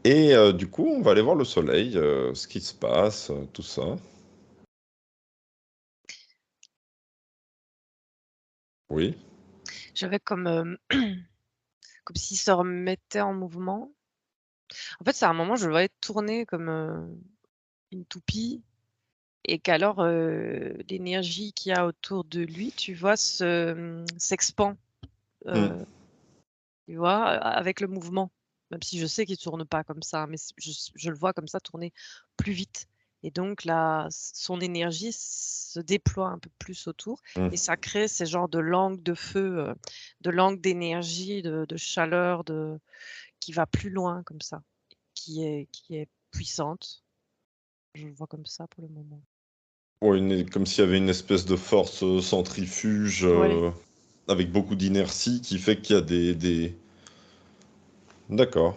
Et du coup, on va aller voir le soleil, ce qui se passe, tout ça. Oui. J'avais comme, comme s'il se remettait en mouvement. En fait, c'est à un moment, je le voyais tourner comme une toupie et qu'alors l'énergie qu'il y a autour de lui, tu vois, s'expand, Hmm. tu vois, avec le mouvement. Même si je sais qu'il tourne pas comme ça, mais je le vois comme ça tourner plus vite. Et donc là, son énergie se déploie un peu plus autour Hmm. et ça crée ces genres de langues de feu, de langues d'énergie, de chaleur, qui va plus loin comme ça, qui est puissante. Je le vois comme ça pour le moment. Ouais, comme s'il y avait une espèce de force centrifuge Ouais. avec beaucoup d'inertie qui fait qu'il y a des... D'accord.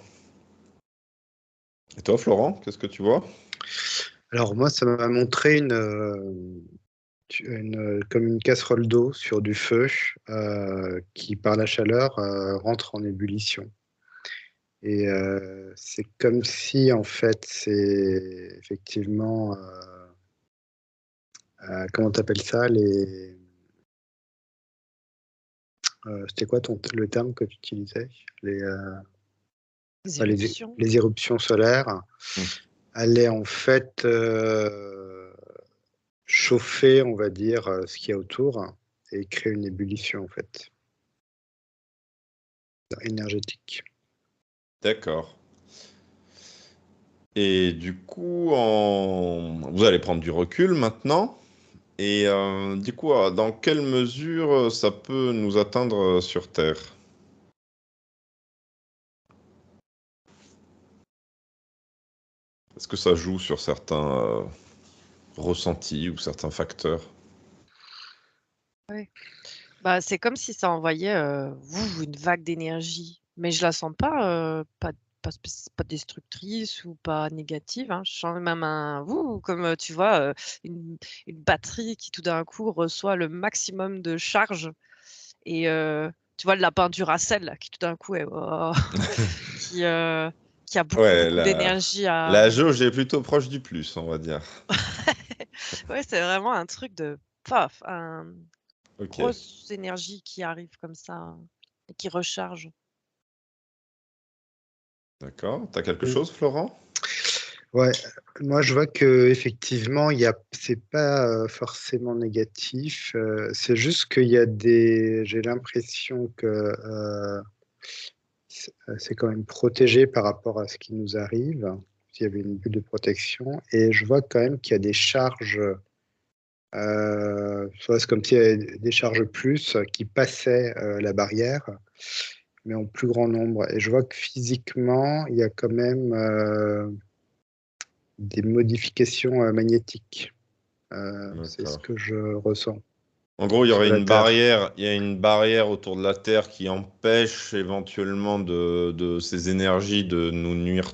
Et toi, Florent, qu'est-ce que tu vois? Alors moi, ça m'a montré comme une casserole d'eau sur du feu qui, par la chaleur, rentre en ébullition. Et c'est comme si, en fait, c'est effectivement, comment t'appelles ça, c'était quoi le terme que tu utilisais? Les Enfin, éruptions. les éruptions solaires Hmm. allaient en fait chauffer, on va dire, ce qu'il y a autour et créer une ébullition, en fait, énergétique. D'accord. Et du coup, vous allez prendre du recul maintenant. Et du coup, dans quelle mesure ça peut nous atteindre sur Terre? Est-ce que ça joue sur certains ressentis ou certains facteurs? Ouais. Bah, c'est comme si ça envoyait une vague d'énergie, mais je la sens pas destructrice ou pas négative, hein. Je sens même comme tu vois une batterie qui tout d'un coup reçoit le maximum de charge et tu vois le lapin Duracell là, qui tout d'un coup est qui, euh, qui a beaucoup Ouais, beaucoup la, d'énergie à. la jauge est plutôt proche du plus, on va dire. Ouais, c'est vraiment un truc de paf, Ok, grosse énergie qui arrive comme ça et qui recharge. d'accord. T'as quelque Mm. chose, Florent? Ouais, moi je vois que effectivement, c'est pas forcément négatif. C'est juste qu'il y a j'ai l'impression que c'est quand même protégé par rapport à ce qui nous arrive. Il y avait une bulle de protection, et je vois quand même qu'il y a des charges. Soit c'est comme s'il y avait des charges plus qui passaient la barrière, mais en plus grand nombre. Et je vois que physiquement, il y a quand même des modifications magnétiques. C'est ce D'accord. que je ressens En gros, il y sur aurait la une Terre. barrière, il y a une barrière autour de la Terre qui empêche éventuellement de ces énergies de nous nuire,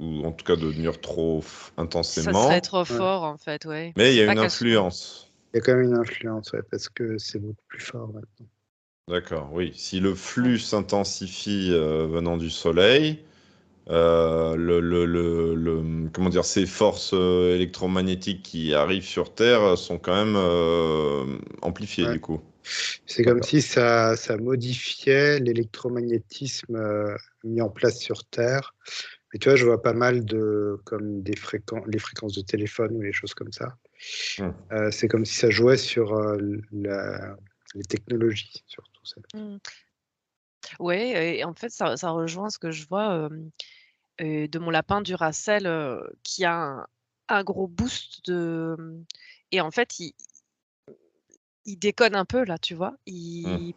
ou en tout cas de nuire trop Ça serait intensément. trop Ouais. fort en fait, ouais. Mais il y C'est a pas une qu'elles sont. influence. Il y a quand même une influence, ouais, parce que c'est beaucoup plus fort maintenant. D'accord, oui. Si le Ouais. flux s'intensifie venant du Soleil, comment dire, ces forces électromagnétiques qui arrivent sur Terre sont quand même amplifiées Ouais. du coup. C'est comme D'accord. si ça modifiait l'électromagnétisme mis en place sur Terre. Et tu vois, je vois pas mal comme les fréquences de téléphone ou les choses comme ça. Hmm. C'est comme si ça jouait sur les technologies, surtout ça. Mm. Ouais, et en fait, ça rejoint ce que je vois de mon lapin Duracell qui a un gros boost et en fait, il déconne un peu là, tu vois. Hmm.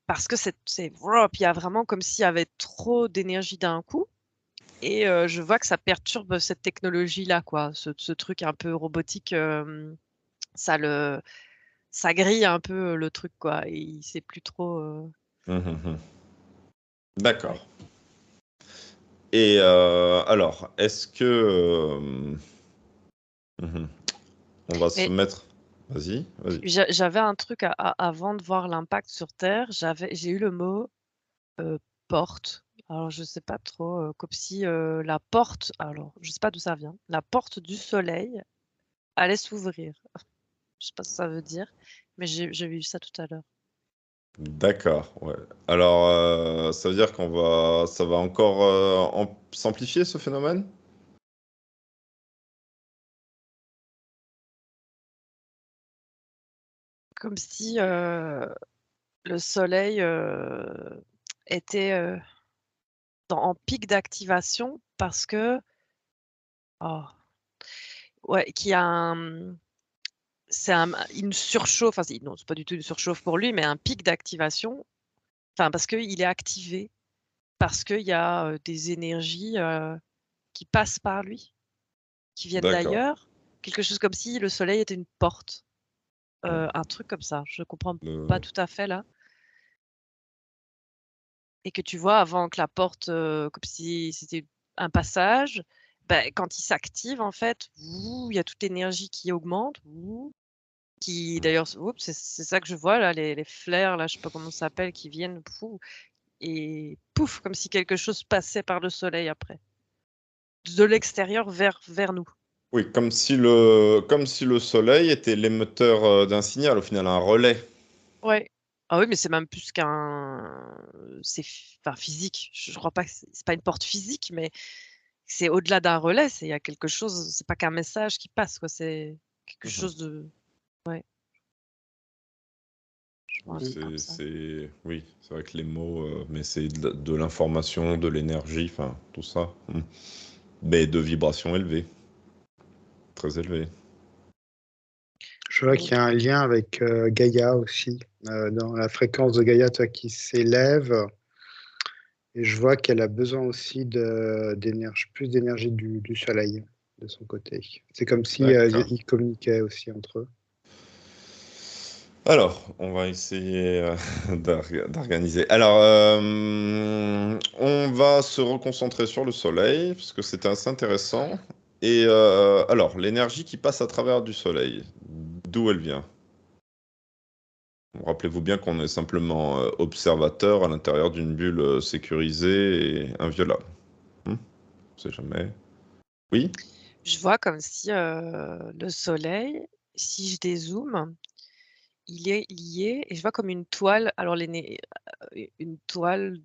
Parce que il y a vraiment comme s'il y avait trop d'énergie d'un coup. Et je vois que ça perturbe cette technologie-là, quoi. Ce truc un peu robotique, ça le ça grille un peu le truc, quoi. Et il sait plus trop. Hmm, hmm, hmm. Ouais. D'accord. Et alors, est-ce que mhm, on va se Mais mettre... Vas-y, vas-y. j'avais un truc avant de voir l'impact sur Terre. J'ai eu le mot porte. Alors, je sais pas trop, comme si la porte, alors, je sais pas d'où ça vient, la porte du soleil allait s'ouvrir. Je sais pas ce que ça veut dire, mais j'ai vu ça tout à l'heure. D'accord, ouais. Alors, ça veut dire ça va encore s'amplifier ce phénomène? Comme si le soleil était en pic d'activation parce que, oh, ouais, qu'il y a une surchauffe, enfin, non, c'est pas du tout une surchauffe pour lui, mais un pic d'activation, enfin, parce qu'il est activé, parce qu'il y a des énergies qui passent par lui, qui viennent D'accord. d'ailleurs, quelque chose comme si le soleil était une porte, Ouais. un truc comme ça. Je comprends pas Le- tout à fait là. Et que tu vois avant que la porte, comme si c'était un passage, bah, quand il s'active en fait, il y a toute l'énergie qui augmente, qui d'ailleurs, oups, c'est ça que je vois là, les flares là, je sais pas comment ça s'appelle, qui viennent, et pouf, comme si quelque chose passait par le soleil après. De l'extérieur vers nous. Oui, comme si le soleil était l'émetteur d'un signal, au final, un relais. Ouais. Ah oui, mais c'est même plus c'est enfin physique. Je crois pas que c'est pas une porte physique, mais c'est au-delà d'un relais, il y a quelque chose, c'est pas qu'un message qui passe quoi, c'est quelque Mhm. chose de ouais, je vois un truc comme ça. Oui, c'est vrai que les mots, mais c'est de l'information, de l'énergie, enfin, tout ça. Mais de vibrations élevées, très élevées. Je vois qu'il y a un lien avec Gaïa aussi, dans la fréquence de Gaïa, toi, qui s'élève. Et je vois qu'elle a besoin aussi d'énergie, plus d'énergie du soleil de son côté. C'est comme si D'accord. ils communiquaient aussi entre eux. Alors, on va essayer d'organiser. Alors, on va se reconcentrer sur le soleil, parce que c'est assez intéressant. Et alors, l'énergie qui passe à travers du soleil, d'où elle vient? Rappelez-vous bien qu'on est simplement observateur à l'intérieur d'une bulle sécurisée et inviolable. On sait jamais. Oui? Je vois comme si, le soleil, si je dézoome, il est lié et je vois comme une toile, alors une toile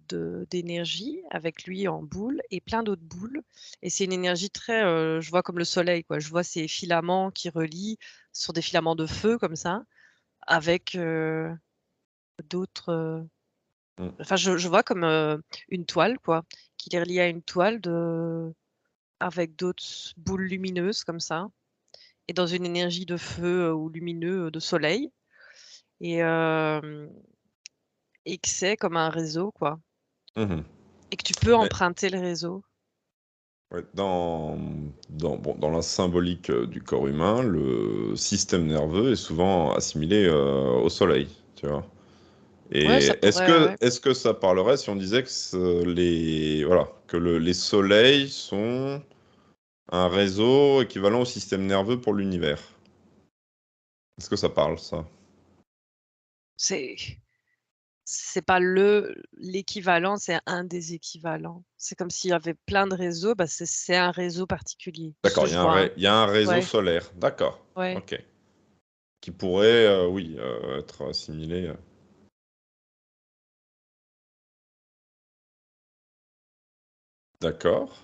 d'énergie avec lui en boule et plein d'autres boules et c'est une énergie très, je vois comme le soleil quoi. Je vois ces filaments qui relient sur des filaments de feu comme ça avec, d'autres, Mm. enfin je vois comme, une toile quoi, qui est reliée à une toile avec d'autres boules lumineuses comme ça et dans une énergie de feu, ou lumineux, de soleil et hem et que c'est comme un réseau quoi Mhm. et que tu peux Mais, emprunter le réseau. ouais, dans la symbolique du corps humain, le système nerveux est souvent assimilé au soleil, tu vois. Ouais, ça Et pourrait, ouais. est-ce que ça parlerait si on disait que voilà, que les soleils sont un réseau équivalent au système nerveux pour l'univers? Est-ce que ça parle, ça? C'est c'est pas l'équivalent, c'est un des équivalents. C'est comme s'il y avait plein de réseaux, bah, c'est un réseau particulier, de ce que D'accord, je vois, hein. il y a un réseau Ouais, solaire. D'accord, ouais. ok. Qui pourrait, oui, être assimilé. D'accord.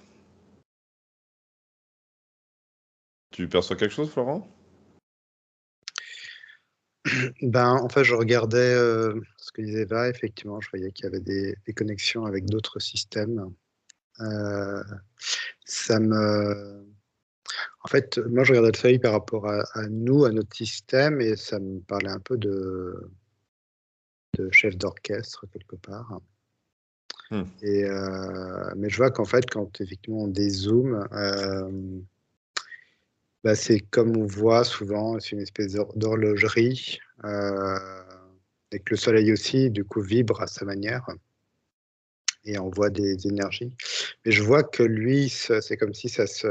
Tu perçois quelque chose, Florent? Ben, en fait, je regardais ce que disait Eva. Effectivement, je voyais qu'il y avait des connexions avec d'autres systèmes. Euh, ça me... En fait, moi, je regardais le soleil par rapport à nous, à notre système, et ça me parlait un peu de chef d'orchestre, quelque part. Hmm. Mais je vois qu'en fait, quand effectivement on dézoome, bah, c'est comme on voit souvent, c'est une espèce d'horlogerie, et que le soleil aussi, du coup, vibre à sa manière et envoie des énergies. Mais je vois que lui, c'est comme si c'était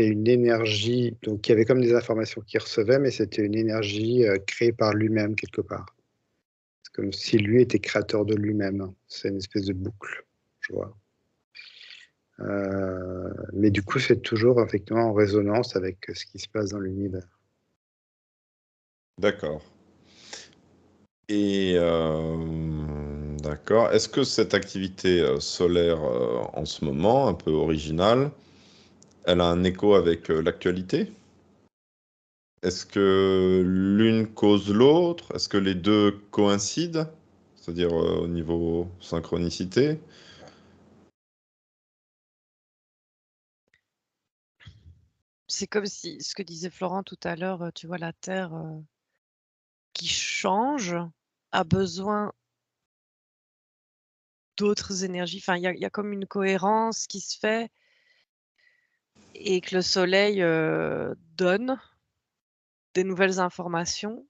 une énergie, donc il y avait comme des informations qu'il recevait, mais c'était une énergie créée par lui-même quelque part. C'est comme si lui était créateur de lui-même. C'est une espèce de boucle, je vois. Mais du coup, c'est toujours effectivement en résonance avec ce qui se passe dans l'univers. D'accord. Et d'accord. Est-ce que cette activité solaire en ce moment, un peu originale, elle a un écho avec l'actualité? Est-ce que l'une cause l'autre? Est-ce que les deux coïncident? C'est-à-dire au niveau synchronicité? C'est comme si, ce que disait Florent tout à l'heure, tu vois, la Terre qui change a besoin d'autres énergies. Enfin, il y a comme une cohérence qui se fait et que le Soleil donne des nouvelles informations.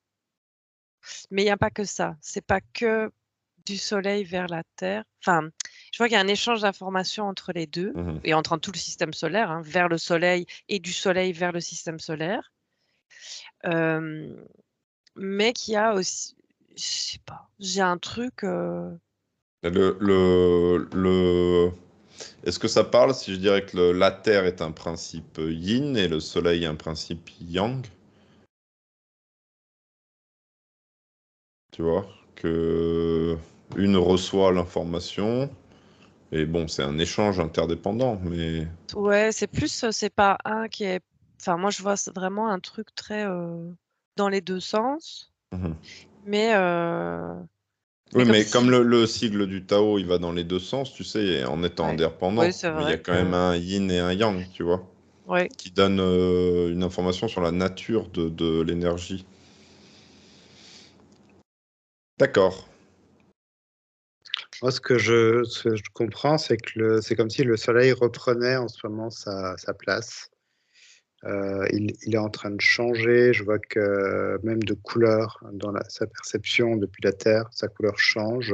Mais il n'y a pas que ça. C'est pas que du Soleil vers la Terre. Enfin, je vois qu'il y a un échange d'informations entre les deux Mhm. et entre tout le système solaire, hein, vers le Soleil et du Soleil vers le système solaire. Mais qu'il y a aussi, je sais pas, j'ai un truc. Est-ce que ça parle si je dirais que la Terre est un principe yin et le Soleil un principe yang? Tu vois? Que une reçoit l'information, et bon, c'est un échange interdépendant, mais... Ouais, c'est plus, c'est pas un qui est. Enfin, moi, je vois vraiment un truc très dans les deux sens, Mhm. mais, Oui, comme mais comme si. le sigle du Tao, il va dans les deux sens, tu sais, en étant Ouais, ouais, indépendant, c'est mais il y a vrai quand même que. un yin et un yang, tu vois, Ouais. qui donne une information sur la nature de l'énergie. D'accord. Moi, ce que je comprends, c'est que c'est comme si le Soleil reprenait en ce moment sa place. Il est en train de changer. Je vois que même de couleur dans sa perception depuis la Terre, sa couleur change,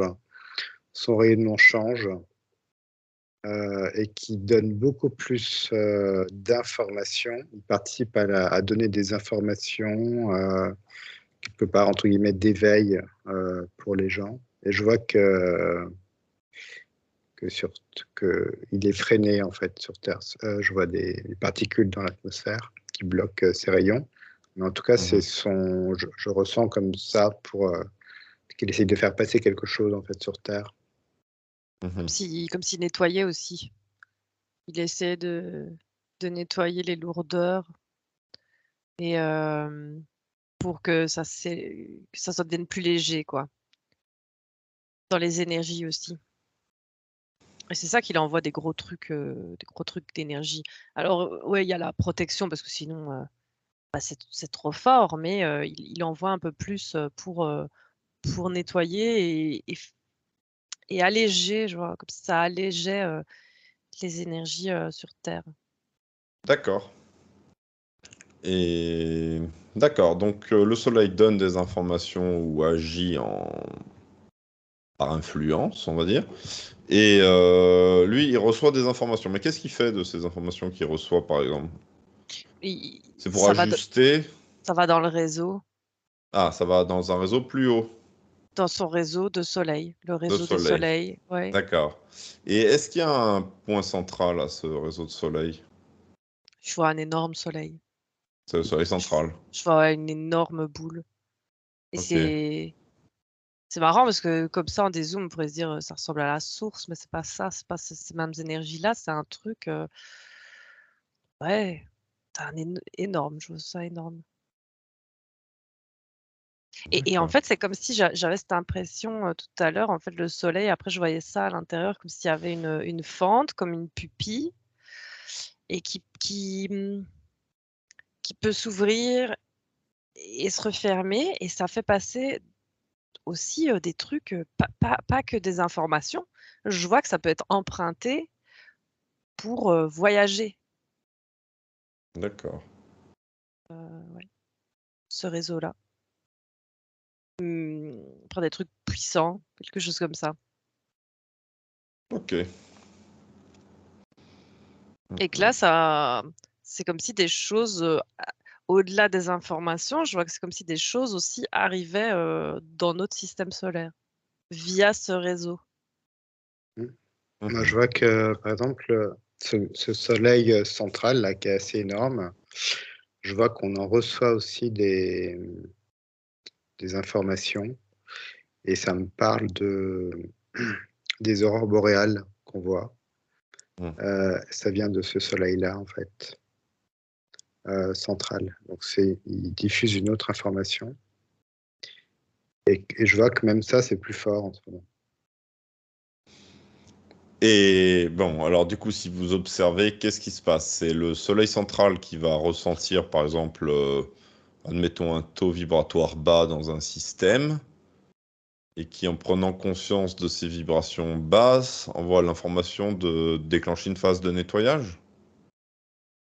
son rayonnement change et qui donne beaucoup plus d'informations. Il participe à donner des informations, quelque part, entre guillemets, d'éveil pour les gens. Et je vois qu'il est freiné en fait sur Terre. Je vois des particules dans l'atmosphère qui bloquent ses rayons. Mais en tout cas, Mhm. je ressens comme ça pour qu'il essaye de faire passer quelque chose en fait sur Terre. Mhm. Comme s'il nettoyait aussi. Il essaie de nettoyer les lourdeurs et pour que que ça devienne plus léger, quoi. Dans les énergies aussi. Et c'est ça qu'il envoie des gros trucs d'énergie. Alors, ouais, il y a la protection parce que sinon, bah, c'est trop fort, mais il envoie un peu plus pour nettoyer et alléger, je vois, comme si ça allégeait les énergies sur Terre. D'accord. Et d'accord, donc le Soleil donne des informations ou agit par influence, on va dire. Et lui, il reçoit des informations. Mais qu'est-ce qu'il fait de ces informations qu'il reçoit, par exemple? C'est pour Ça va, ajuster. ça va dans le réseau, Ah, ça va dans un réseau plus haut dans son réseau de Soleil, le de réseau des Soleil. soleils, ouais. D'accord. Et est-ce qu'il y a un point central à ce réseau de Soleil? Je vois un énorme soleil. C'est le Soleil Je, central. je vois une énorme boule. Et Ok. c'est marrant parce que comme ça, en dézoom, on pourrait se dire ça ressemble à la source, mais c'est pas ça, c'est pas ces mêmes énergies-là, c'est un truc, ouais, t'as énorme, je vois ça énorme. Et en D'accord. fait, c'est comme si j'avais cette impression tout à l'heure, en fait, le soleil, après, je voyais ça à l'intérieur comme s'il y avait une fente, comme une pupille, et qui peut s'ouvrir et se refermer, et ça fait passer aussi des trucs, pas que des informations. Je vois que ça peut être emprunté pour voyager, D'accord. ouais, ce réseau-là. Pour des trucs puissants, quelque chose comme ça. Ok. Et que là, c'est comme si des choses au-delà des informations, je vois que c'est comme si des choses aussi arrivaient dans notre système solaire via ce réseau. Moi, je vois que, par exemple, ce soleil central, là, qui est assez énorme, je vois qu'on en reçoit aussi des informations. Et ça me parle des aurores boréales qu'on voit. Ça vient de ce soleil-là, en fait, central. Donc, il diffuse une autre information. Et je vois que même ça, c'est plus fort en ce moment. Et bon, alors du coup, si vous observez, qu'est-ce qui se passe? C'est le soleil central qui va ressentir, par exemple, admettons un taux vibratoire bas dans un système, et qui, en prenant conscience de ces vibrations basses, envoie l'information de déclencher une phase de nettoyage?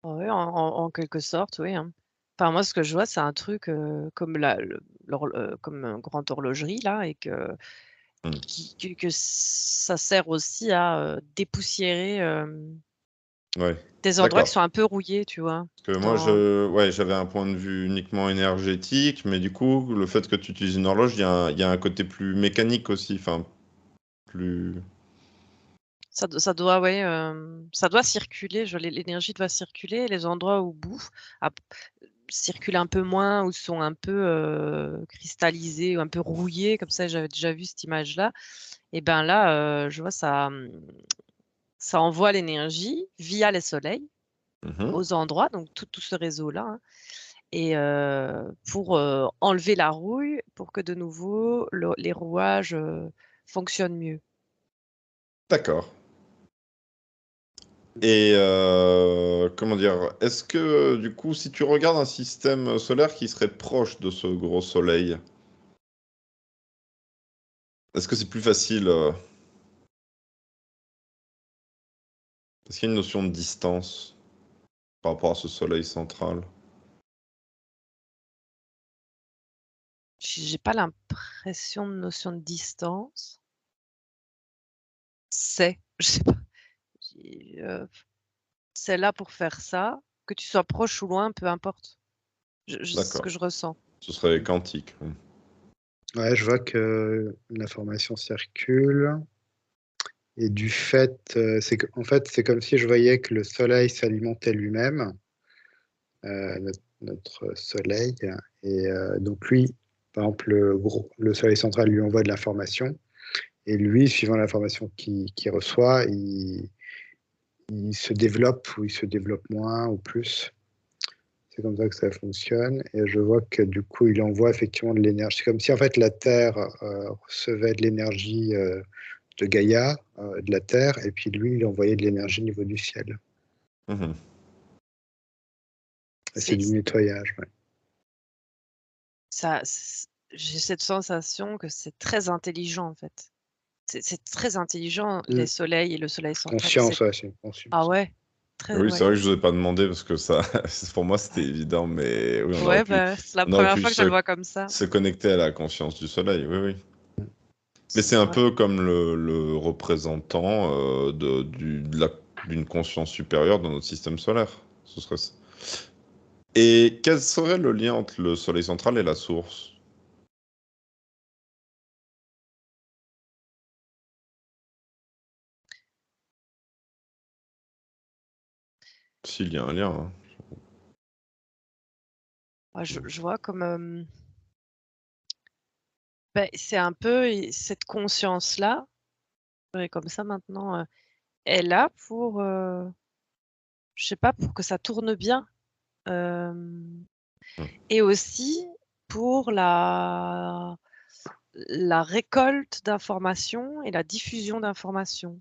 Oui, en quelque sorte, oui. Hein. Enfin, moi, ce que je vois, c'est un truc comme comme une grande horlogerie là, et que ça sert aussi à dépoussiérer Ouais, des endroits qui d'accord. sont un peu rouillés, tu vois. Parce que moi, ouais, j'avais un point de vue uniquement énergétique, mais du coup, le fait que tu utilises une horloge, il y a un côté plus mécanique aussi, enfin, plus... Ça doit, ouais, ça doit circuler. L'énergie doit circuler. Et les endroits où bouffe circulent un peu moins, ou sont un peu cristallisés ou un peu rouillés, comme ça. J'avais déjà vu cette image-là. Et ben là, je vois ça envoie l'énergie via les soleils aux endroits, donc tout ce réseau-là, hein, et pour enlever la rouille, pour que de nouveau les rouages fonctionnent mieux. D'accord. Et comment dire, est-ce que du coup, si tu regardes un système solaire qui serait proche de ce gros soleil, est-ce que c'est plus facile Est-ce qu'il y a une notion de distance par rapport à ce soleil central? J'ai pas l'impression de notion de distance. Je sais pas. C'est là pour faire ça, que tu sois proche ou loin, peu importe. C'est ce que D'accord. je ressens. Ce serait quantique. Ouais, je vois que l'information circule. Et du fait, en fait, c'est comme si je voyais que le soleil s'alimentait lui-même, notre soleil. Et donc lui, par exemple, le soleil central lui envoie de l'information. Et lui, suivant l'information qu'il reçoit, il se développe ou il se développe moins ou plus. C'est comme ça que ça fonctionne. Et je vois que du coup, il envoie effectivement de l'énergie. C'est comme si en fait la Terre recevait de l'énergie de Gaïa, de la Terre, et puis lui, il envoyait de l'énergie au niveau du ciel. Mhm. Et c'est du nettoyage. Ouais. J'ai cette sensation que c'est très intelligent, en fait. C'est très intelligent, les soleils et le soleil central. Conscience, ouais, c'est une conscience. Ah ouais, très, Oui, ouais. c'est vrai que je vous ai pas demandé parce que ça, pour moi, c'était évident, mais oui, Ouais, c'est la on aurait première pu fois que je le vois comme ça. se connecter à la conscience du soleil, oui, oui. Mais c'est un Ouais. peu comme le représentant d'une conscience supérieure dans notre système solaire. Ce serait ça. Et quel serait le lien entre le soleil central et la source? S'il y a un lien, hein. Ouais, je vois comme c'est un peu cette conscience-là, comme ça maintenant, est là pour, je sais pas, pour que ça tourne bien. Hmm. Et aussi pour la récolte d'informations et la diffusion d'informations.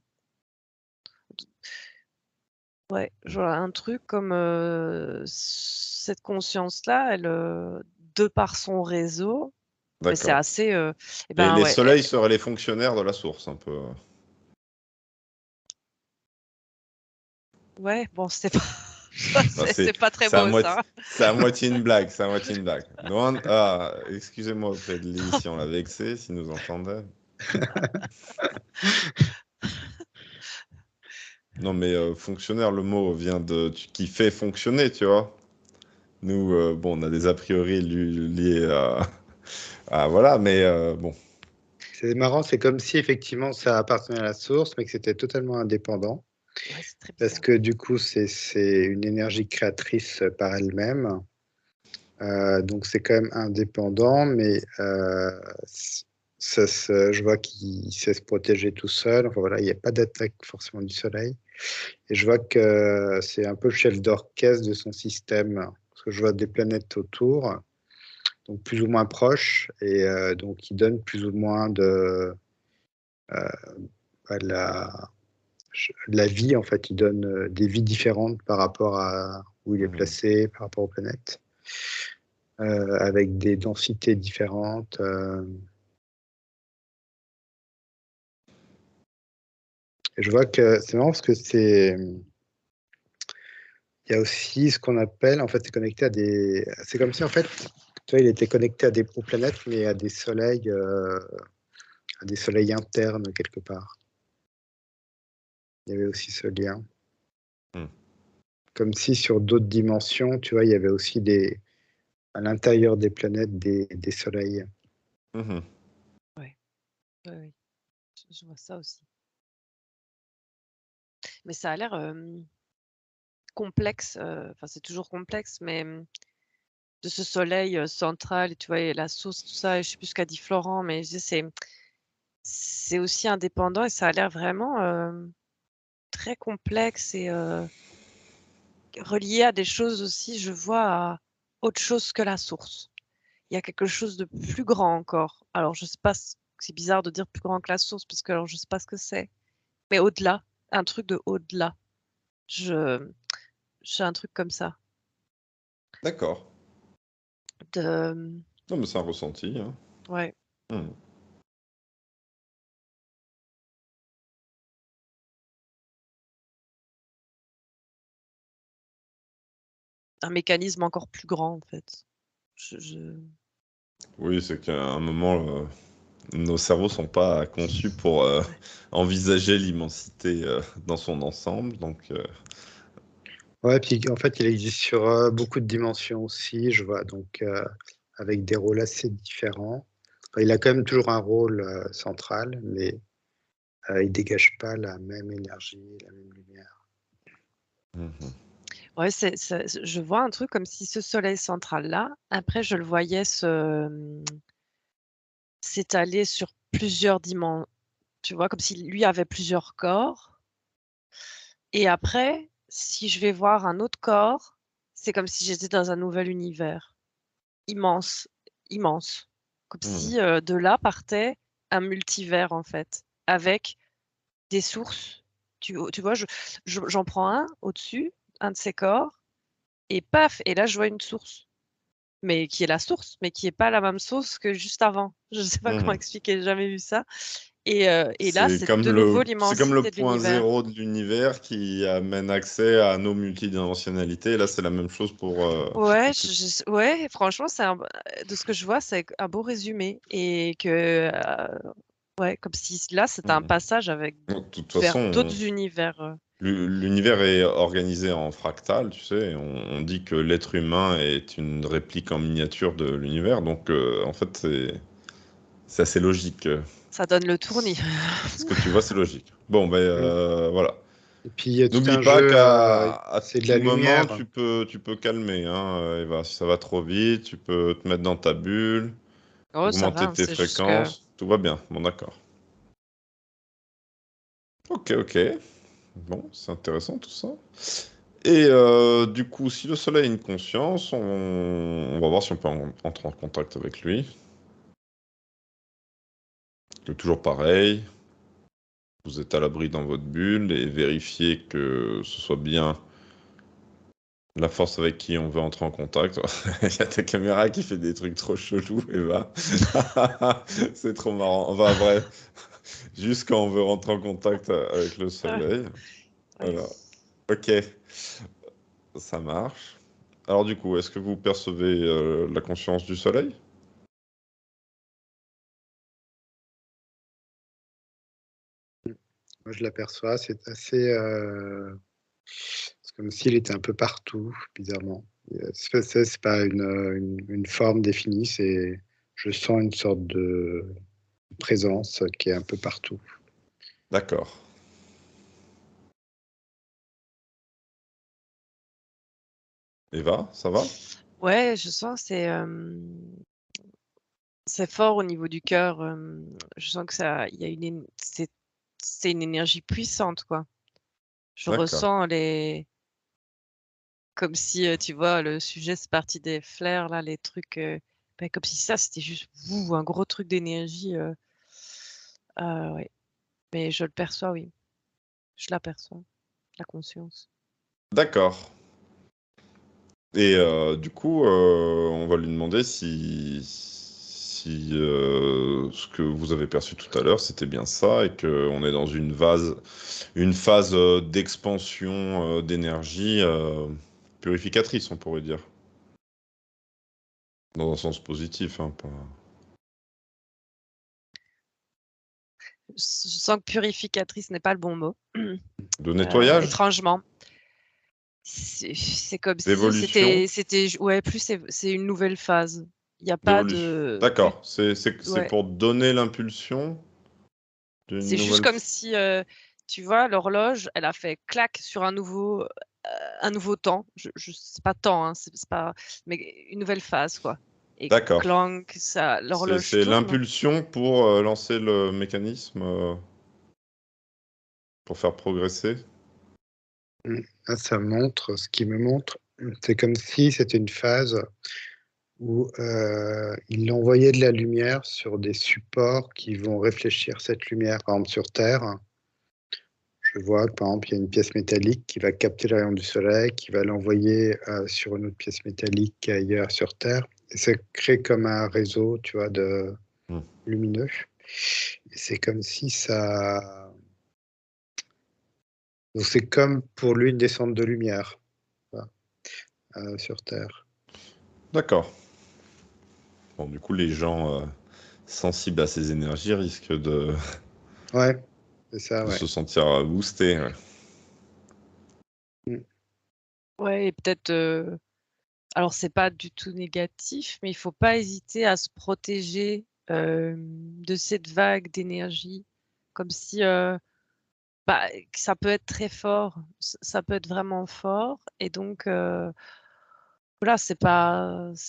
Ouais, je vois un truc comme cette conscience-là, elle, de par son réseau, mais c'est D'accord. assez, et Et ben les ouais, soleils seraient les fonctionnaires de la source, un peu. ouais, bon, c'est pas Bah, c'est pas très beau ça. c'est à moitié une blague, c'est à moitié une blague. Excusez-moi auprès de Lee si on l'a vexé, s'il nous entendait. Non, mais fonctionnaire, le mot vient qui fait fonctionner, tu vois. Nous, bon, on a des a priori liés voilà, mais bon. C'est marrant, c'est comme si effectivement ça appartenait à la source, mais que c'était totalement indépendant. Ouais, c'est très Parce bizarre. que du coup, c'est une énergie créatrice par elle-même. Donc c'est quand même indépendant, mais je vois qu'il sait se protéger tout seul. Enfin voilà, il n'y a pas d'attaque forcément du soleil. Et je vois que c'est un peu le chef d'orchestre de son système. Parce que je vois des planètes autour, donc plus ou moins proches, et donc il donne plus ou moins de la, la vie, en fait. Il donne des vies différentes par rapport à où il est placé, par rapport aux planètes. Avec des densités différentes. Et je vois que c'est marrant parce que il y a aussi ce qu'on appelle, en fait, c'est connecté à des, c'est comme si, en fait, tu vois, il était connecté aux planètes, mais à des soleils internes quelque part. Il y avait aussi ce lien. Hmm. Comme si sur d'autres dimensions, tu vois, il y avait aussi à l'intérieur des planètes, des soleils. Mhm. Ouais, oui. Je vois ça aussi. Mais ça a l'air complexe. Enfin, c'est toujours complexe, mais de ce soleil central, et tu vois, et la source, tout ça. Et je sais plus ce qu'a dit Florent, mais je dis, c'est aussi indépendant et ça a l'air vraiment très complexe et relié à des choses aussi. Je vois à autre chose que la source. Il y a quelque chose de plus grand encore. Alors, je sais pas, c'est bizarre de dire plus grand que la source parce que alors je sais pas ce que c'est. Mais au-delà, un truc de au-delà. Je J'ai un truc comme ça. D'accord. De Non, mais c'est un ressenti. Hein. ouais. Hmm. Un mécanisme encore plus grand en fait. Oui, c'est qu'à un moment, nos cerveaux sont pas conçus pour Ouais. envisager l'immensité dans son ensemble. Donc, Ouais, puis en fait, il existe sur beaucoup de dimensions aussi, je vois, donc avec des rôles assez différents. Enfin, il a quand même toujours un rôle central, mais il dégage pas la même énergie, la même lumière. mhm. Ouais, je vois un truc comme si ce soleil central là, après je le voyais s'étaler sur plusieurs dimensions. Tu vois, comme si lui avait plusieurs corps. Et après, si je vais voir un autre corps, c'est comme si j'étais dans un nouvel univers. Immense, immense. Comme Hmm. si de là partait un multivers, en fait, avec des sources. Tu vois, j'en prends un au-dessus, un de ces corps, et paf, et là, je vois une source. Mais qui est la source, mais qui n'est pas la même source que juste avant. Je ne sais pas comment Mhm. expliquer, j'ai jamais vu ça. Et là, C'est c'est comme de nouveau le l'immensité de point l'univers. zéro de l'univers qui amène accès à nos multidimensionnalités. Et là, c'est la même chose pour. Ouais, ouais, franchement, de ce que je vois, c'est un beau résumé. Et que, ouais, comme si là, c'était un Mhm. passage De toute vers façon, d'autres univers. l'univers est organisé en fractal, tu sais. On dit que l'être humain est une réplique en miniature de l'univers. Donc, en fait, c'est assez logique. Ça donne le tournis. Ce que tu vois, c'est logique. Bon, ben Mm. voilà. Et puis, il y a tout N'oublie un pas jeu, qu'à c'est de tout la moment, lumière. tu peux calmer, hein, Eva. Si ça va trop vite, tu peux te mettre dans ta bulle, Oh, ça va, augmenter hein, tes c'est juste que. fréquences. Tout va bien. Bon, d'accord. Ok, ok. Bon, c'est intéressant tout ça. Et du coup, si le soleil a une conscience, on va voir si on peut entrer en contact avec lui. C'est toujours pareil. Vous êtes à l'abri dans votre bulle et vérifiez que ce soit bien la force avec qui on veut entrer en contact. Il y a ta caméra qui fait des trucs trop chelous, Eva. C'est trop marrant. Enfin, bref. Juste quand on veut rentrer en contact avec le Ah, soleil. ouais. Voilà. Ok, ça marche. Alors du coup, est-ce que vous percevez la conscience du soleil? Moi, je l'aperçois, c'est assez. C'est comme s'il était un peu partout, bizarrement. C'est pas une forme définie, je sens une sorte de présence qui est un peu partout. D'accord. Eva, ça va? Ouais, je sens que c'est fort au niveau du cœur. Je sens que il y a c'est une énergie puissante, quoi. Je D'accord. ressens comme si, tu vois, le sujet, c'est parti des flares, là, les trucs, comme si ça, c'était juste un gros truc d'énergie. Ouais. Mais je le perçois, oui. Je l'aperçois, la conscience. D'accord. Et du coup, on va lui demander si ce que vous avez perçu tout à l'heure, c'était bien ça, et qu'on est dans une phase d'expansion d'énergie purificatrice, on pourrait dire. Dans un sens positif, hein, pas... Je sens que purificatrice n'est pas le bon mot, De nettoyage, étrangement. C'est comme si d'évolution, ouais, plus c'est une nouvelle phase. Il y a pas d'évolution. de du D'accord, c'est ouais. pour donner l'impulsion d'une C'est juste nouvelle... comme si, tu vois, l'horloge, elle a fait clac sur un nouveau temps. Je c'est pas temps, hein, c'est pas mais une nouvelle phase, quoi et D'accord. clang, ça l'horloge C'est tourne. l'impulsion pour lancer le mécanisme, pour faire progresser. Là, ce qui me montre, c'est comme si c'était une phase où il envoyait de la lumière sur des supports qui vont réfléchir cette lumière. Par exemple, sur Terre, je vois que par exemple, il y a une pièce métallique qui va capter les rayons du soleil, qui va l'envoyer sur une autre pièce métallique ailleurs sur Terre. Et ça crée comme un réseau, tu vois, de Hmm. lumineux. Et c'est comme si ça... Donc c'est comme pour lui une descente de lumière, voilà, sur Terre. D'accord. Bon, du coup, les gens sensibles à ces énergies risquent Ouais, c'est ça, de ouais. se sentir boostés. Ouais. Mm. Ouais et peut-être, alors c'est pas du tout négatif, mais il faut pas hésiter à se protéger, de cette vague d'énergie. Comme si, que ça peut être très fort, ça peut être vraiment fort et donc voilà, c'est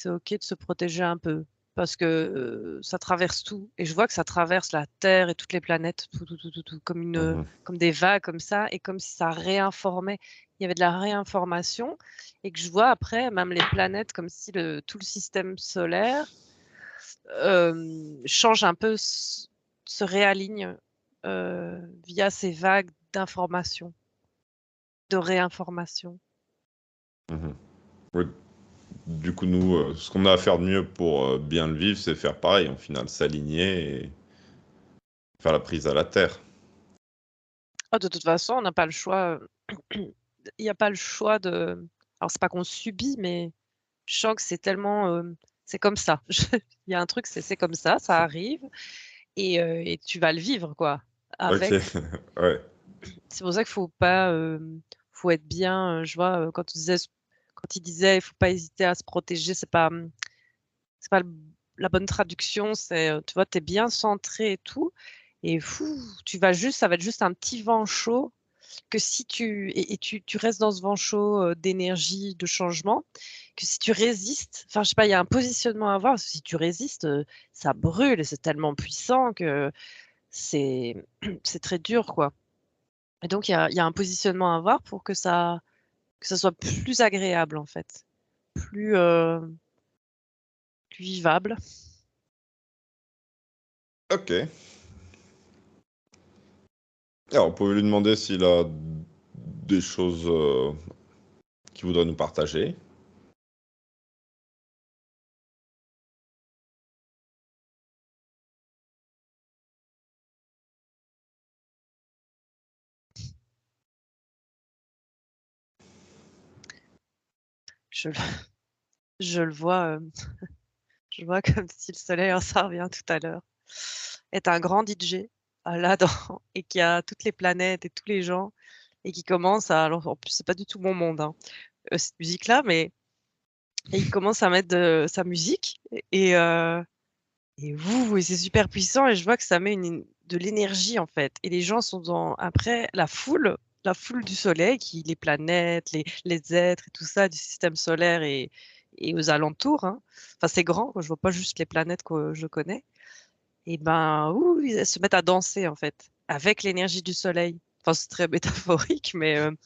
OK de se protéger un peu parce que, ça traverse tout et je vois que ça traverse la Terre et toutes les planètes, tout comme Mhm. comme des vagues comme ça et comme si ça réinformait. Il y avait de la réinformation et que je vois après même les planètes comme si tout le système solaire, change un peu, se réaligne, via ces vagues d'information, de réinformation. Mhm. Oui. Du coup, nous, ce qu'on a à faire de mieux pour bien le vivre, c'est faire pareil, au final, s'aligner et faire la prise à la terre. Ah, de toute façon, on n'a pas le choix, il y a pas le choix de alors c'est pas qu'on subit, mais je sens que c'est tellement, c'est comme ça. Il y a un truc, c'est comme ça arrive et tu vas le vivre quoi, Ok, avec. ouais. C'est pour ça qu'il faut être bien, je vois, quand il disait: «Il faut pas hésiter à se protéger», c'est pas la bonne traduction, c'est, tu vois, tu es bien centré et tout et tu vas juste ça va être juste un petit vent chaud que si tu restes dans ce vent chaud, d'énergie, de changement, que si tu résistes, enfin, je sais pas, il y a un positionnement à avoir, parce que si tu résistes, ça brûle et c'est tellement puissant que c'est c'est très dur, quoi et donc il y a un positionnement à avoir pour que ça soit plus agréable, en fait, plus, plus vivable. Ok. Alors, on peut lui demander s'il a des choses qu'il voudrait nous partager. Je le je le vois, je vois comme si le soleil, ça revient tout à l'heure, est un grand DJ, là dans et qui a toutes les planètes et tous les gens et qui commence à alors en plus c'est pas du tout mon monde, hein, cette musique-là, mais Et il commence à mettre sa musique et, euh, et c'est super puissant et je vois que ça met de l'énergie en fait. Et les gens sont après la foule du soleil, les planètes, les êtres et tout ça du système solaire et aux alentours, hein. Enfin, c'est grand, quoi. Je vois pas juste les planètes que je connais. Et ben, ils se mettent à danser en fait, avec l'énergie du soleil. Enfin, c'est très métaphorique, Mhm.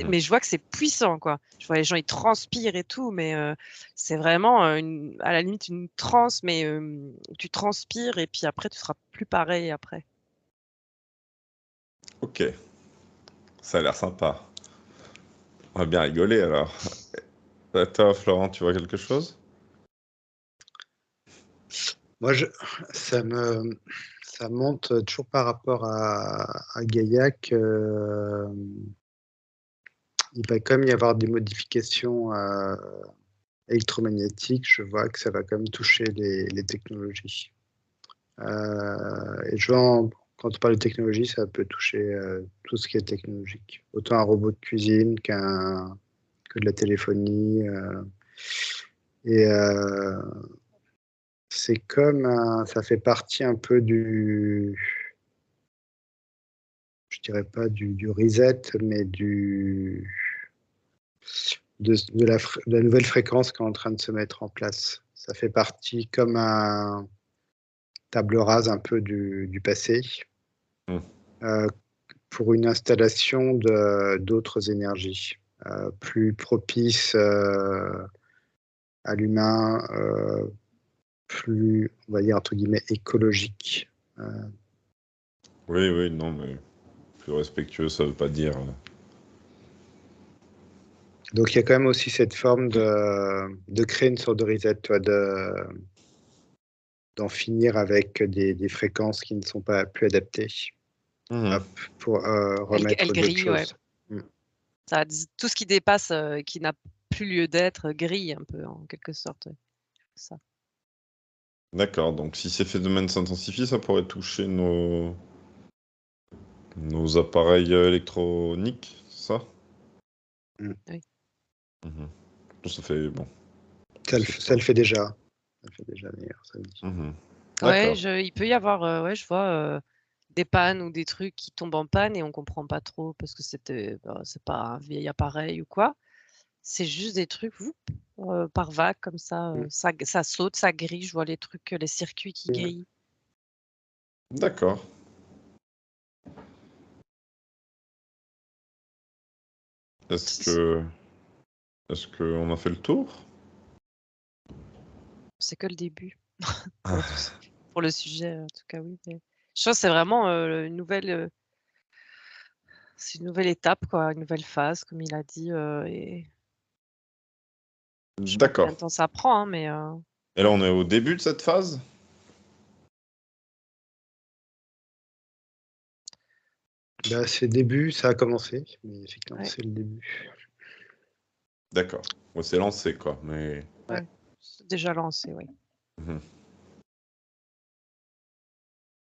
mais je vois que c'est puissant, quoi. Je vois les gens, ils transpirent et tout, mais c'est vraiment à la limite une transe, mais tu transpires et puis après, tu seras plus pareil après. Ok, ça a l'air sympa. On va bien rigoler alors. Toi, Florent, tu vois quelque chose? Moi, ça monte toujours par rapport à Gaillac. Il va quand même y avoir des modifications électromagnétiques. Je vois que ça va quand même toucher les technologies. Et quand on parle de technologie, ça peut toucher tout ce qui est technologique. Autant un robot de cuisine que de la téléphonie. Et c'est ça fait partie un peu je dirais pas du reset, mais de la nouvelle fréquence qui est en train de se mettre en place. Ça fait partie comme un table rase un peu du passé, Hmm. euh, pour une installation d'autres énergies plus propices à l'humain, plus, on va dire, entre guillemets, écologiques. Oui, oui, non, mais plus respectueux, ça veut pas dire. Donc il y a quand même aussi cette forme de créer une sorte de reset, tu vois, d'en finir avec des fréquences qui ne sont pas plus adaptées, Mhm. hop, pour Elle remettre d'autres grille, ouais. choses. Mm. Tout ce qui dépasse, qui n'a plus lieu d'être, grille un peu, en quelque sorte. Ouais. Ça. D'accord, donc si ces phénomènes s'intensifient, ça pourrait toucher nos appareils électroniques, c'est ça? Mm. Oui. Mhm. Ça fait bon, je Ça sais ça pas. le fait déjà. Ça le fait déjà d'ailleurs, ça le dit. Mhm. Ouais, D'accord. il peut y avoir, ouais, je vois des pannes ou des trucs qui tombent en panne et on comprend pas trop parce que c'est pas un vieil appareil ou quoi. C'est juste des trucs par vague comme ça, Mm. ça saute, ça grille. Je vois les trucs, les circuits qui Mm. grillent. D'accord. Est-ce C'est que est-ce qu'on a fait le tour? c'est que le début pour tout Ah. pour le sujet en tout cas oui. Mais je pense que c'est vraiment c'est une nouvelle étape quoi, une nouvelle phase comme il a dit et je sais pas combien D'accord. de temps ça prend hein, mais Et là, on est au début de cette phase? Bah, c'est le début, ça a commencé, mais effectivement, ouais, c'est le début. D'accord. Bon, c'est lancé, quoi, mais... Ouais. ouais, c'est déjà lancé, oui. Mhm.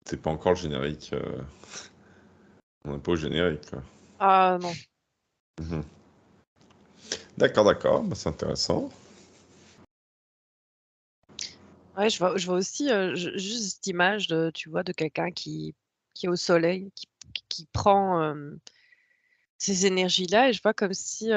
C'est pas encore le générique. On n'est pas au générique, quoi. Ah non. Mhm. D'accord, d'accord. Bah, c'est intéressant. Ouais, je vois aussi juste cette image tu vois, de quelqu'un qui est au soleil, qui prend ces énergies-là, et je vois comme si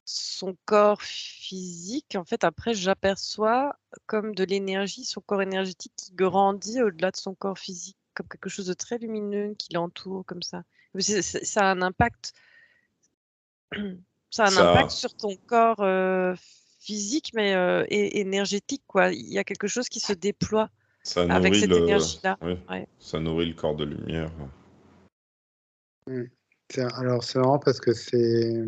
son corps physique, en fait, après, j'aperçois comme de l'énergie, son corps énergétique qui grandit au-delà de son corps physique, comme quelque chose de très lumineux qui l'entoure, comme ça. Mais ça a un impact, ça a un impact Ça, sur ton corps physique, mais énergétique, quoi. Il y a quelque chose qui se déploie ça avec nourrit cette le... énergie-là. Oui, Ouais. ça nourrit le corps de lumière. Mm. Alors, c'est marrant parce que c'est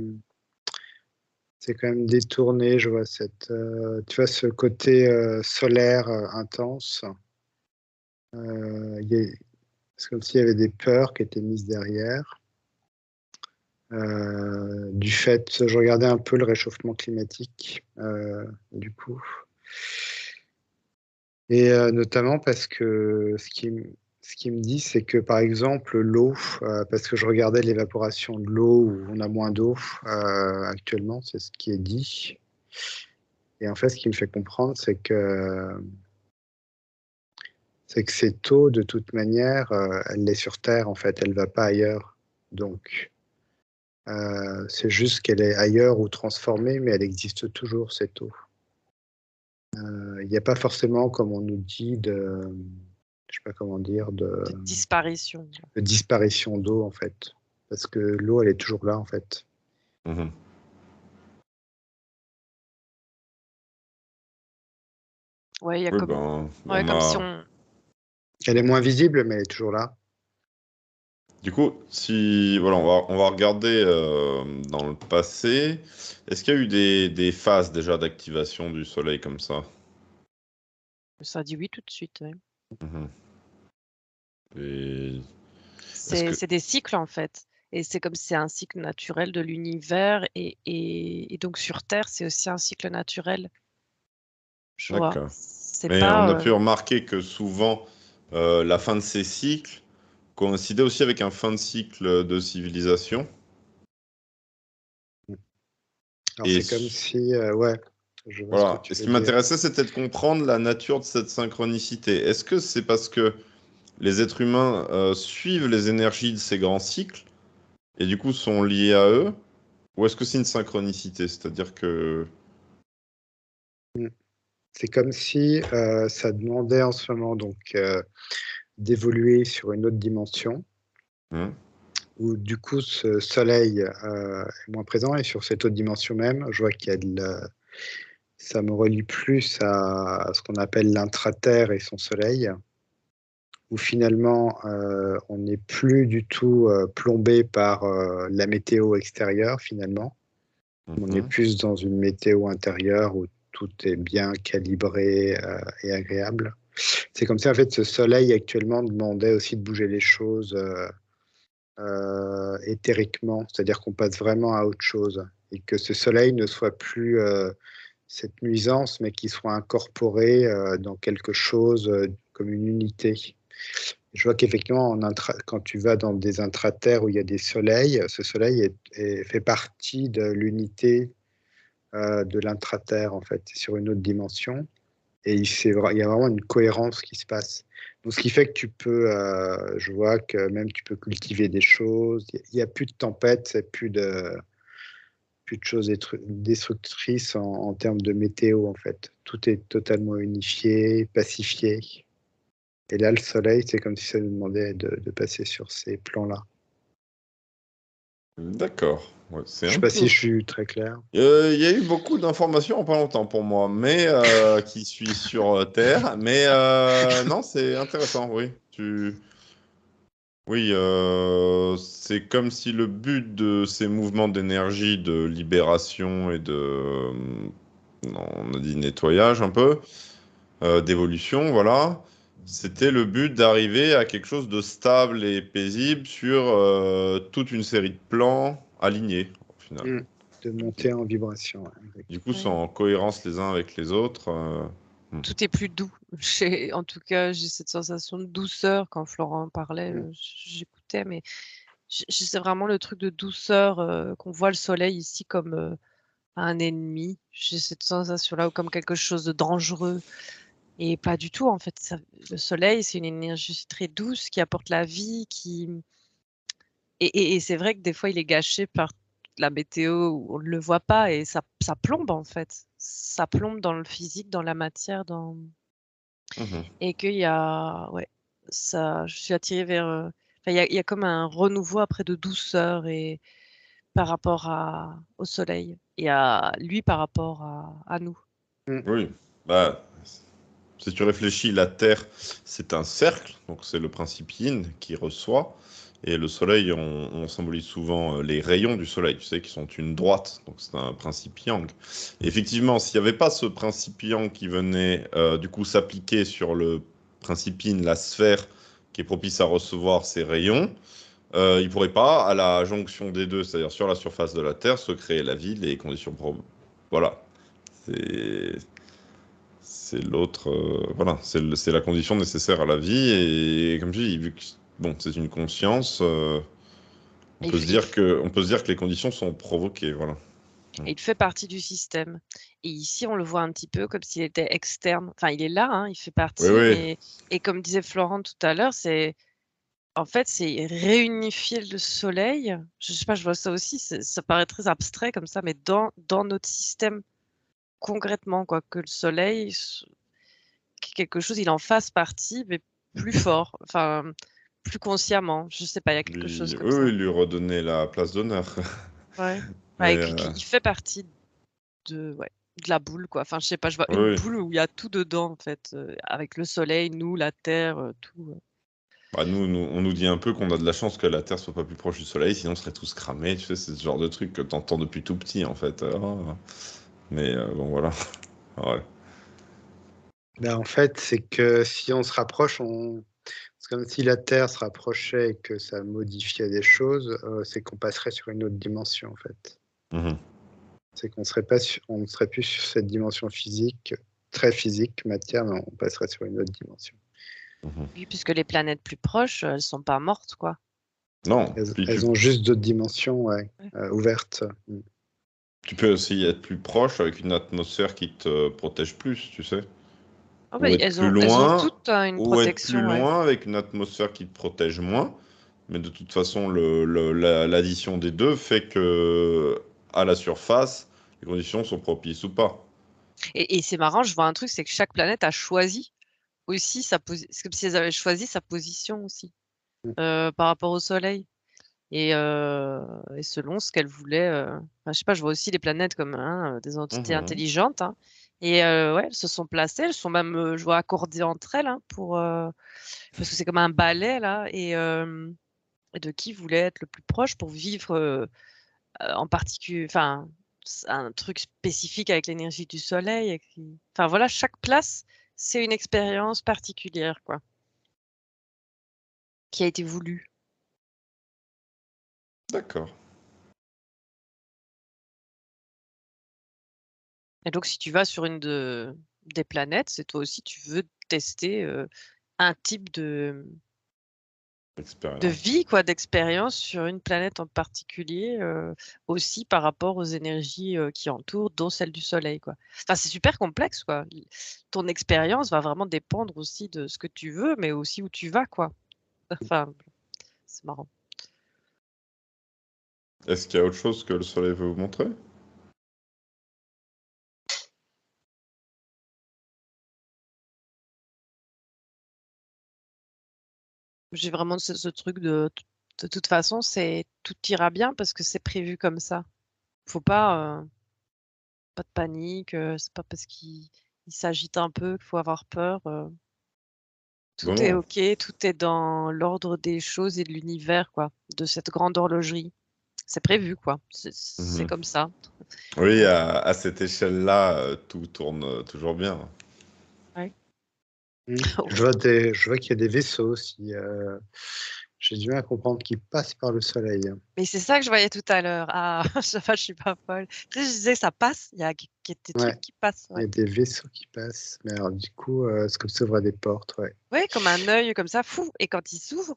quand même détourné, je vois tu vois, ce côté solaire intense. C'est comme s'il y avait des peurs qui étaient mises derrière. Du fait, je regardais un peu le réchauffement climatique, du coup. Et notamment parce que ce qui me dit, c'est que par exemple, l'eau, parce que je regardais l'évaporation de l'eau, où on a moins d'eau actuellement, c'est ce qui est dit. Et en fait, ce qui me fait comprendre, c'est que cette eau, de toute manière, elle est sur Terre, en fait, elle ne va pas ailleurs. Donc, c'est juste qu'elle est ailleurs ou transformée, mais elle existe toujours, cette eau. Il n'y a pas forcément, comme on nous dit, je sais pas comment dire, De disparition. de disparition d'eau, en fait. Parce que l'eau, elle est toujours là, en fait. Mhm. Ouais, il y a Oui, comme, ben, ouais, on comme si a. on. Elle est moins visible, mais elle est toujours là. Du coup, si voilà, on va regarder dans le passé. Est-ce qu'il y a eu des phases déjà d'activation du Soleil comme ça? Ça dit oui tout de suite. Ouais. Mhm. Et est-ce que C'est des cycles en fait. Et c'est comme si c'est un cycle naturel de l'univers. Et donc sur Terre, c'est aussi un cycle naturel. Je vois. d'accord. C'est Mais on a pas. pu remarquer que souvent la fin de ces cycles coïncidait aussi avec un fin de cycle de civilisation. Alors, Et c'est comme si, ouais, je vois ce que voilà. tu Et ce veux qui dire. m'intéressait, c'était de comprendre la nature de cette synchronicité. Est-ce que c'est parce que les êtres humains suivent les énergies de ces grands cycles et du coup sont liés à eux? Ou est-ce que c'est une synchronicité? C'est-à-dire que... Mm. C'est comme si ça demandait en ce moment donc d'évoluer sur une autre dimension, Hmm, où du coup ce soleil est moins présent, et sur cette autre dimension même, je vois qu'il y a ça me relie plus à ce qu'on appelle l'intra-terre et son soleil, où finalement on n'est plus du tout plombé par la météo extérieure finalement. On est mhm, plus dans une météo intérieure où tout est bien calibré et agréable. C'est comme ça, en fait, ce soleil actuellement demandait aussi de bouger les choses éthériquement, c'est-à-dire qu'on passe vraiment à autre chose et que ce soleil ne soit plus cette nuisance, mais qu'il soit incorporé dans quelque chose comme une unité. Je vois qu'effectivement, quand tu vas dans des intraterres où il y a des soleils, ce soleil fait partie de l'unité de l'intraterre, en fait, c'est sur une autre dimension. Et il y a vraiment une cohérence qui se passe. Donc, ce qui fait que je vois que même tu peux cultiver des choses. Il n'y a plus de tempête, c'est plus de choses destructrices en termes de météo, en fait. Tout est totalement unifié, pacifié. Et là, le soleil, c'est comme si ça nous demandait de passer sur ces plans-là. d'accord. Ouais, c'est Je sais un pas si peu... je suis très clair. Il y a eu beaucoup d'informations en pas longtemps pour moi, mais qui suis sur Terre. Mais non, c'est intéressant, oui. Oui, c'est comme si le but de ces mouvements d'énergie, de libération et non, on a dit nettoyage un peu, d'évolution, voilà, c'était le but d'arriver à quelque chose de stable et paisible sur toute une série de plans alignés, au final. Mm. De monter en vibration. Ouais, Du coup, sont Ouais. en cohérence les uns avec les autres. Tout est plus doux. En tout cas, j'ai cette sensation de douceur quand Florent parlait. Mm. J'écoutais, mais c'est vraiment le truc de douceur qu'on voit le soleil ici comme un ennemi. J'ai cette sensation-là ou comme quelque chose de dangereux. Et pas du tout, en fait. Le soleil, c'est une énergie très douce qui apporte la vie, et c'est vrai que des fois, il est gâché par la météo où on ne le voit pas et ça plombe, en fait. Ça plombe dans le physique, dans la matière, Mhm. et qu'il y a, ouais, je suis attirée vers. Enfin, il y a comme un renouveau après de douceur et par rapport au soleil et à lui par rapport à nous. Mm. Oui, bah, si tu réfléchis, la Terre, c'est un cercle, donc c'est le principe yin qui reçoit. Et le Soleil, on symbolise souvent les rayons du Soleil, tu sais, qui sont une droite, donc c'est un principe yang. Et effectivement, s'il n'y avait pas ce principe yang qui venait du coup s'appliquer sur le principe yin, la sphère, qui est propice à recevoir ces rayons, il ne pourrait pas, à la jonction des deux, c'est-à-dire sur la surface de la Terre, se créer la vie, les conditions Voilà. C'est l'autre, voilà, c'est la condition nécessaire à la vie. Et comme je dis, vu que bon, c'est une conscience, on Et peut se dire que les conditions sont provoquées. Voilà. il fait partie du système. Et ici, on le voit un petit peu comme s'il était externe. Enfin, il est là, hein, il fait partie, Oui, oui. mais et comme disait Florent tout à l'heure, c'est réunifier le soleil. Je sais pas, je vois ça aussi, ça paraît très abstrait comme ça, mais dans notre système concrètement, quoi, que le soleil, quelque chose, il en fasse partie, mais plus fort, enfin, plus consciemment. Je sais pas, il y a quelque chose comme Oui, ça. oui, lui redonner la place d'honneur. Ouais. Mais Il fait partie ouais, de la boule, quoi. Enfin, je sais pas, je vois une oui, boule où il y a tout dedans, en fait, avec le soleil, nous, la terre, tout. bah, on nous dit un peu qu'on a de la chance que la Terre soit pas plus proche du Soleil, sinon on serait tous cramés. Tu sais, c'est ce genre de truc que t'entends depuis tout petit, en fait. Mais bon, voilà. Ouais. Ben, en fait, c'est que si on se rapproche, c'est comme si la Terre se rapprochait et que ça modifiait des choses, c'est qu'on passerait sur une autre dimension, en fait. Mhm. C'est qu'on on ne serait plus sur cette dimension physique, très physique, matière, mais on passerait sur une autre dimension. Mhm. Oui, puisque les planètes plus proches, elles sont pas mortes, quoi. Non, puis Elles ont juste d'autres dimensions, ouais, Ouais. ouvertes. tu peux aussi être plus proche avec une atmosphère qui te protège plus, tu sais. Oh, bah, Ou être plus elles ont loin, toutes une ou être plus protection, ouais. loin avec une atmosphère qui te protège moins. Mais de toute façon, l'addition des deux fait que, à la surface, les conditions sont propices ou pas. Et c'est marrant, je vois un truc, c'est que chaque planète a choisi aussi sa position. C'est comme si elles avaient choisi sa position aussi, par rapport au Soleil. Et selon ce qu'elles voulaient. Enfin, je sais pas, je vois aussi les planètes comme hein, des entités Mhm. intelligentes. Hein. Ouais, elles se sont placées, elles sont même, je vois, accordées entre elles, hein, parce que c'est comme un balai, là, et de qui voulait être le plus proche pour vivre en particulier, enfin, un truc spécifique avec l'énergie du soleil. Enfin, voilà, chaque place, c'est une expérience particulière, quoi, qui a été voulue. D'accord. Et donc, si tu vas sur une des planètes, c'est toi aussi, tu veux tester un type de Expérience. vie, quoi, d'expérience sur une planète en particulier, aussi par rapport aux énergies qui entourent, dont celle du Soleil, quoi. Enfin, c'est super complexe, quoi. Ton expérience va vraiment dépendre aussi de ce que tu veux, mais aussi où tu vas, quoi. Enfin, c'est marrant. Est-ce qu'il y a autre chose que le soleil veut vous montrer? J'ai vraiment ce truc de toute façon, tout ira bien parce que c'est prévu comme ça. Faut pas de panique, c'est pas parce qu'il s'agite un peu qu'il faut avoir peur. Non, Tout est non. OK, tout est dans l'ordre des choses et de l'univers, quoi, de cette grande horlogerie. C'est prévu, quoi. C'est Mhm. comme ça. Oui, Ouais. à cette échelle-là, tout tourne toujours bien. Ouais. Je vois qu'il y a des vaisseaux aussi. J'ai du mal à comprendre qu'ils passent par le soleil. Mais c'est ça que je voyais tout à l'heure. Ah, je suis pas folle. Tu sais, je disais ça passe, il y a des Ouais, trucs qui passent, il y ouais. a des vaisseaux qui passent. Mais alors, du coup, est-ce que ça ouvre des portes? Ouais. Ouais, comme un œil comme ça, fou et quand il s'ouvre,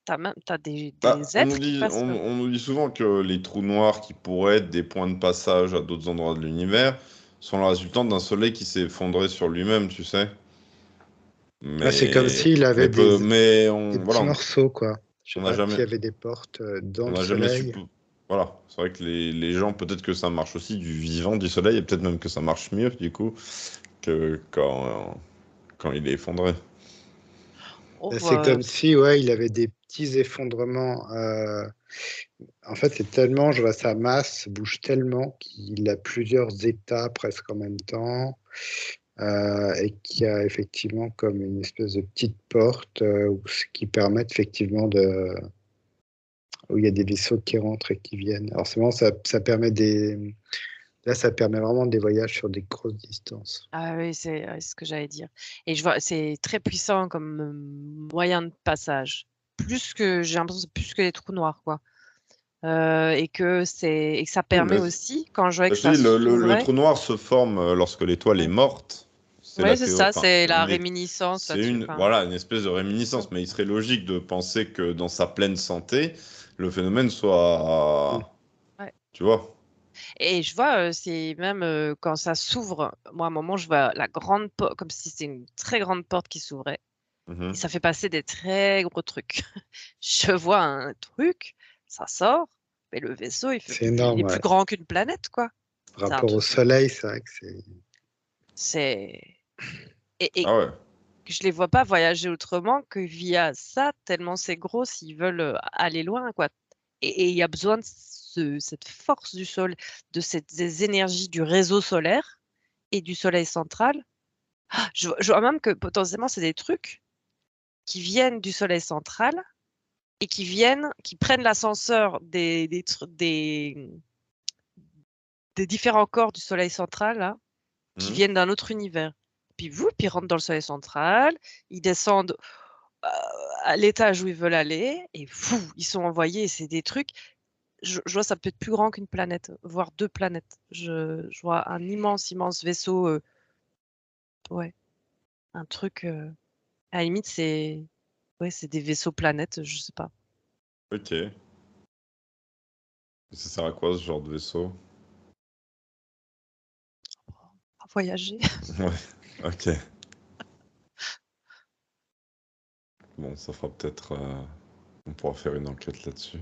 tu as Bah, des êtres qui passent, quoi. on nous dit souvent que les trous noirs qui pourraient être des points de passage à d'autres endroits de l'univers sont la résultante d'un soleil qui s'est effondré sur lui-même, tu sais. Ouais, c'est comme s'il avait Mais des petits voilà, morceaux, quoi. Je sais on n'a pas jamais, s'il y avait des portes dans on le n'a jamais su. soleil. Voilà, c'est vrai que les gens, peut-être que ça marche aussi du vivant du soleil, et peut-être même que ça marche mieux, du coup, que quand il est effondré. Oh, C'est comme si, ouais, il avait des petits effondrements. En fait, c'est tellement, je vois sa masse bouge tellement qu'il a plusieurs états presque en même temps. Et qui a effectivement comme une espèce de petite porte qui permettent effectivement où il y a des vaisseaux qui rentrent et qui viennent. Alors c'est vraiment, ça permet là, ça permet vraiment des voyages sur des grosses distances. ah oui, c'est ouais, c'est ce que j'allais dire et je vois c'est très puissant comme, moyen de passage. J'ai l'impression que c'est plus que les trous noirs, quoi, et que ça Oui, permet aussi, quand je voyais bah, que je te ça dis, le s'ouvrait trou noir se forme lorsque l'étoile est ouais. morte. C'est Ouais, la c'est théorie. ça, Enfin, c'est la réminiscence là-dessus, enfin, voilà, une espèce de réminiscence, mais il serait logique de penser que dans sa pleine santé, le phénomène Mm. soit, tu vois. Et je vois, c'est même quand ça s'ouvre, moi, à un moment, je vois la grande porte, comme si c'était une très grande porte qui s'ouvrait. Mhm. Et ça fait passer des très gros trucs. Je vois un truc, ça sort, mais le vaisseau, C'est il énorme, est plus ouais. grand qu'une planète, quoi. Par C'est un rapport au truc. soleil, c'est vrai que c'est. C'est. Et Ah ouais. je les vois pas voyager autrement que via ça, tellement c'est gros s'ils veulent aller loin, quoi. Et il y a besoin de cette force du sol, des énergies du réseau solaire et du soleil central. Je vois même que potentiellement, c'est des trucs qui viennent du soleil central et qui prennent l'ascenseur des différents corps du soleil central, là, qui Mhm. viennent d'un autre univers. Puis ils rentrent dans le soleil central, ils descendent euh, à l'étage où ils veulent aller, et fou, ils sont envoyés, et c'est des trucs. Je vois ça peut être plus grand qu'une planète, voire 2 planètes. Je vois un immense, immense vaisseau, ouais, un truc, à la limite, c'est des vaisseaux planètes, je sais pas. Ok. Et ça sert à quoi ce genre de vaisseau? À voyager. Ouais. Ok. Bon, ça fera peut-être. On pourra faire une enquête là-dessus.